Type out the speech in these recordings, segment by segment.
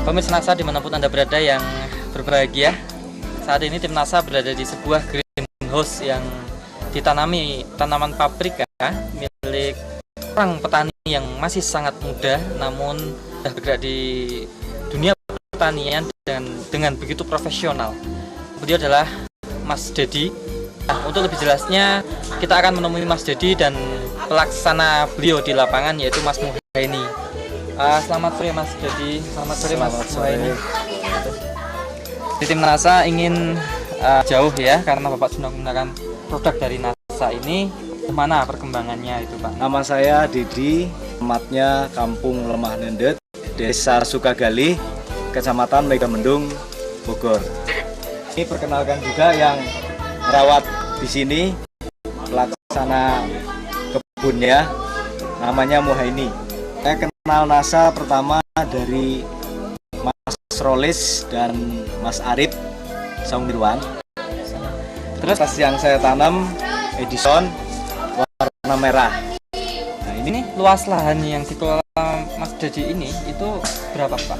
Pemirsa NASA dimanapun Anda berada yang berbahagia, saat ini tim NASA berada di sebuah greenhouse yang ditanami tanaman paprika milik orang petani yang masih sangat muda, namun sudah bergerak di dunia pertanian dengan begitu profesional. Beliau adalah Mas Dedi. Nah, untuk lebih jelasnya kita akan menemui Mas Dedi dan pelaksana beliau di lapangan, yaitu Mas Muhaini. Selamat sore Mas Dedi. Selamat sore Mas Muhaini. Di tim NASA ingin jauh ya, karena Bapak sudah menggunakan produk dari NASA ini. Mana perkembangannya itu Pak? Nama saya Dedi, alamatnya Kampung Lemah Nendet, Desa Sukagali, Kecamatan Megamendung, Bogor. Ini perkenalkan juga yang merawat di sini, pelaksana kebunnya, namanya Muhaini. Saya kenal NASA pertama dari Mas Rolis dan Mas Arif Saungmirwan. Terus yang saya tanam Edison warna merah. Nah, ini luas lahan yang dikelola Mas Dedi ini itu berapa Pak?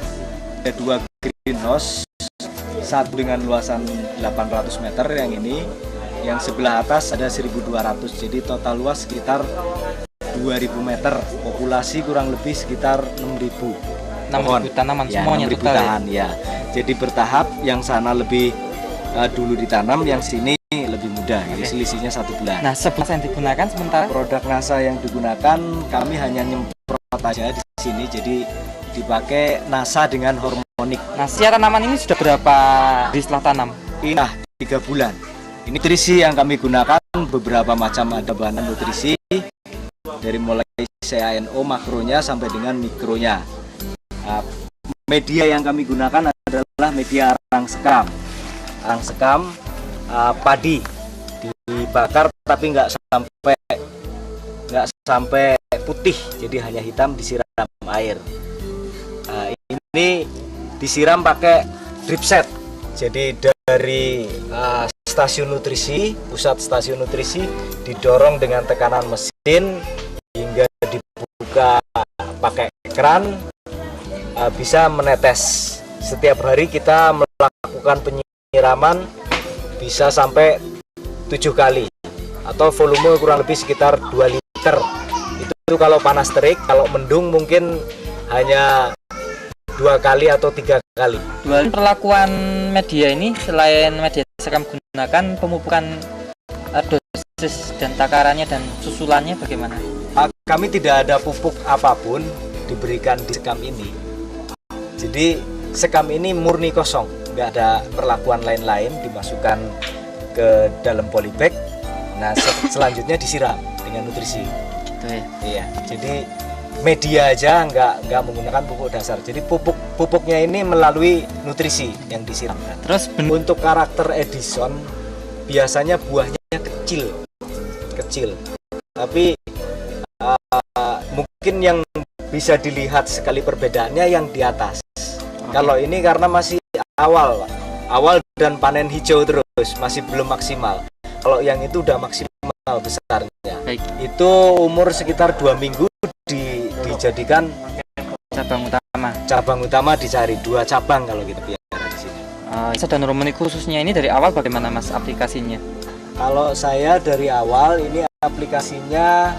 Ada dua greenhouse, satu dengan luasan 800 meter yang ini, yang sebelah atas ada 1200, jadi total luas sekitar 2000 meter, populasi kurang lebih sekitar 6000 pohon. 6.000 tanaman Ya, semuanya 6.000 total tahan, ya. Jadi bertahap, yang sana lebih dulu ditanam, yang sini lebih mudah, jadi selisihnya 1 bulan. Nah, sebelas yang digunakan sementara Produk NASA yang digunakan kami hanya nyemprot aja di sini, jadi dipakai NASA dengan hormonik. Nah, siar tanaman ini sudah berapa hari setelah tanam? Ini 3 bulan. Ini nutrisi yang kami gunakan beberapa macam, ada bahan nutrisi dari mulai CANO makronya sampai dengan mikronya. Media yang kami gunakan adalah media arang sekam padi, dibakar tapi nggak sampai putih, jadi hanya hitam, disiram air. Ini disiram pakai drip set, jadi dari stasiun nutrisi, pusat stasiun nutrisi, didorong dengan tekanan mesin hingga dibuka pakai keran, bisa menetes. Setiap hari kita melakukan penyiraman bisa sampai 7 kali, atau volume kurang lebih sekitar 2 liter. Itu kalau panas terik, kalau mendung mungkin hanya 2 kali atau 3 kali. Perlakuan media ini selain media sekam gunakan, pemupukan dosis dan takarannya dan susulannya bagaimana? Kami tidak ada pupuk apapun diberikan di sekam ini. Jadi sekam ini murni kosong, nggak ada perlakuan lain-lain, dimasukkan ke dalam polybag. Nah, selanjutnya disiram dengan nutrisi. Gitu ya? Iya, jadi media aja, nggak menggunakan pupuk dasar. Jadi pupuknya ini melalui nutrisi yang disiramkan. Terus untuk karakter Edison biasanya buahnya kecil, tapi mungkin yang bisa dilihat sekali perbedaannya yang di atas. Kalau ini karena masih awal dan panen hijau terus, masih belum maksimal. Kalau yang itu udah maksimal besarnya. Baik. Itu umur sekitar 2 minggu dijadikan cabang utama dicari 2 cabang kalau kita bicara di sini. Dan hormonik khususnya ini dari awal bagaimana Mas aplikasinya? Kalau saya dari awal ini aplikasinya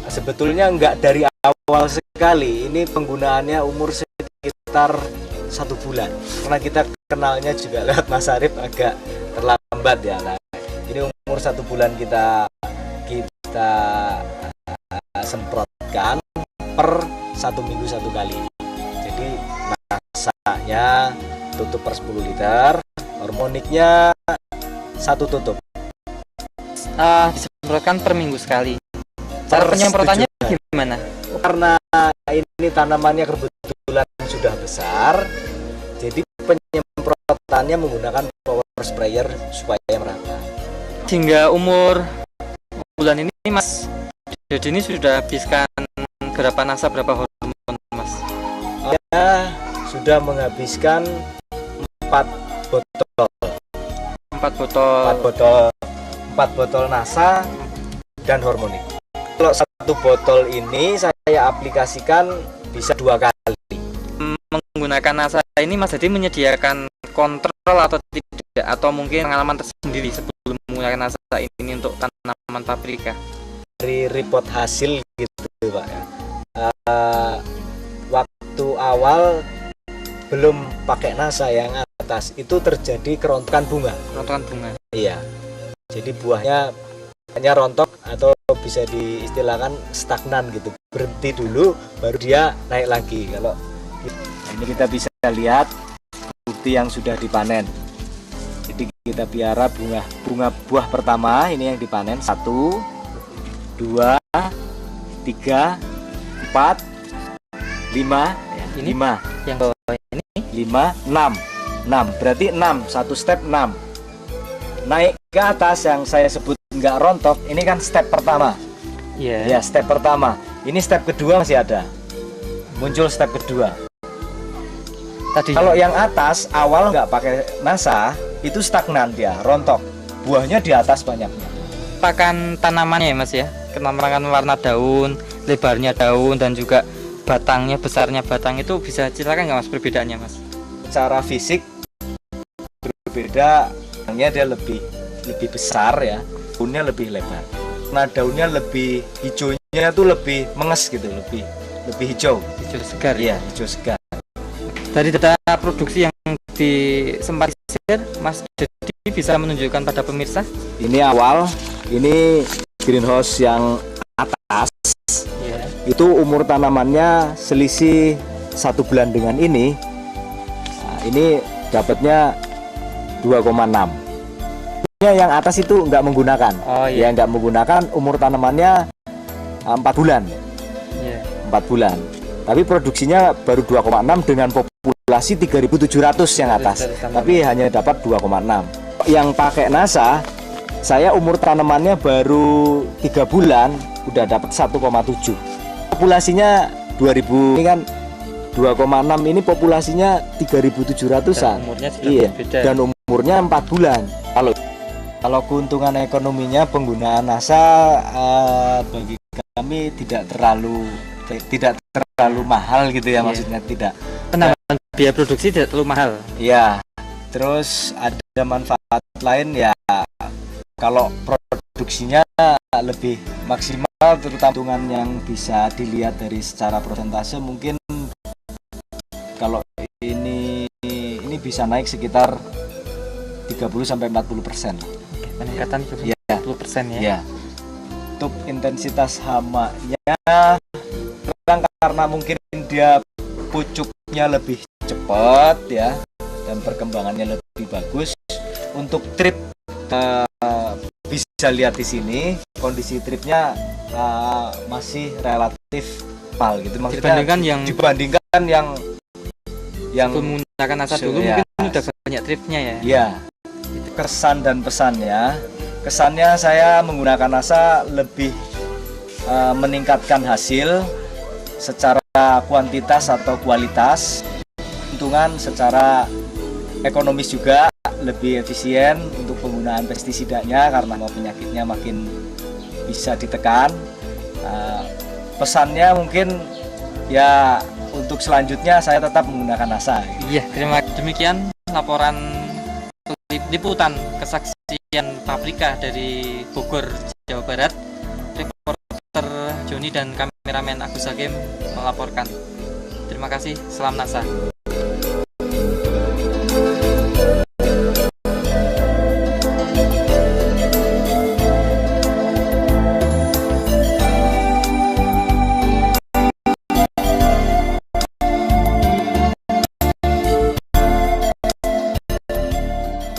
sebetulnya nggak dari awal sekali. Ini penggunaannya umur sekitar 1 bulan, karena kita kenalnya juga lewat Mas Arif agak terlambat ya. Nah, ini umur 1 bulan kita semprotkan per 1 minggu 1 kali. Jadi nasanya tutup per 10 liter, hormoniknya 1 tutup. Disemprotkan per minggu sekali. Cara penyemprotannya gimana? Karena ini tanamannya kebetulan sudah besar, jadi penyemprotannya menggunakan power sprayer supaya merata. Hingga umur bulan ini Mas Dedi ini sudah habiskan berapa NASA, berapa hormon Mas? Ya, sudah menghabiskan 4 botol. 4 botol NASA dan hormonik. Kalau 1 botol ini saya aplikasikan bisa 2 kali. menggunakan NASA ini Mas Hadi menyediakan kontrol atau tidak, atau mungkin pengalaman tersendiri sebelum menggunakan NASA ini untuk tanaman paprika? Dari report hasil gitu Pak ya. Waktu awal belum pakai NASA yang atas itu terjadi kerontokan bunga. Kerontokan bunga. Iya. Jadi buahnya hanya rontok atau bisa diistilahkan stagnan gitu. Berhenti dulu baru dia naik lagi. Kalau ini kita bisa lihat bukti yang sudah dipanen. Jadi kita piara bunga buah pertama ini yang dipanen 1, 2, 3, 4, 5 ya, Ini 5 yang bawah ini 5, 6 berarti 6, satu step 6 naik ke atas yang saya sebut nggak rontok. Ini kan step pertama ya, step pertama. Ini step kedua masih ada, muncul step kedua. Tadi Kalau yang atas awal nggak pakai NASA itu stagnan, dia rontok, buahnya di atas banyaknya. pakan tanamannya ya Mas ya, kenamrangan warna daun, lebarnya daun, dan juga batangnya, besarnya batang itu bisa ceritakan nggak Mas perbedaannya Mas? Secara fisik berbeda, batangnya dia lebih besar ya, daunnya lebih lebar. Nah daunnya lebih hijaunya tuh lebih menges gitu, lebih hijau. Hijau segar. Iya, hijau segar. Dari data produksi yang sempat share, Mas Dedi bisa menunjukkan pada pemirsa? Ini awal, ini greenhouse yang atas. Ya. Itu umur tanamannya selisih 1 bulan dengan ini. Nah, ini dapatnya 2,6. Yang atas itu nggak menggunakan. Oh iya. Ya nggak menggunakan, umur tanamannya 4 bulan. Ya. 4 bulan. Tapi produksinya baru 2,6 dengan populasi 3.700 yang atas. Tapi hanya dapat 2,6. Yang pakai NASA, saya umur tanamannya baru 3 bulan udah dapat 1,7. Populasinya 2000, ini kan 2,6, ini populasinya 3.700-an. Umurnya sudah Iya. berbeda. Dan umurnya 4 bulan. Kalau keuntungan ekonominya penggunaan NASA bagi kami tidak terlalu mahal gitu ya, Iya. maksudnya tidak. Penambahan biaya produksi tidak terlalu mahal. Ya, terus ada manfaat lain ya, kalau produksinya lebih maksimal, terutama keuntungan yang bisa dilihat dari secara persentase, mungkin kalau ini bisa naik sekitar 30-40%. Peningkatan Ya. 10% ya. Ya. Untuk intensitas hamanya karena mungkin dia pucuknya lebih cepat ya, dan perkembangannya lebih bagus. Untuk trip bisa lihat di sini kondisi tripnya masih relatif mal gitu, maksudnya dibandingkan yang menggunakan NASA dulu ya, mungkin udah banyak tripnya ya. Ya. Kesan dan pesannya, kesannya saya menggunakan NASA lebih meningkatkan hasil secara kuantitas atau kualitas, keuntungan secara ekonomis juga, lebih efisien untuk penggunaan pestisidanya karena penyakitnya makin bisa ditekan. Pesannya mungkin ya, untuk selanjutnya saya tetap menggunakan NASA. Iya, demikian laporan liputan kesaksian paprika dari Bogor, Jawa Barat. Reporter Joni dan kameramen Agus Hakim melaporkan. Terima kasih, salam NASA.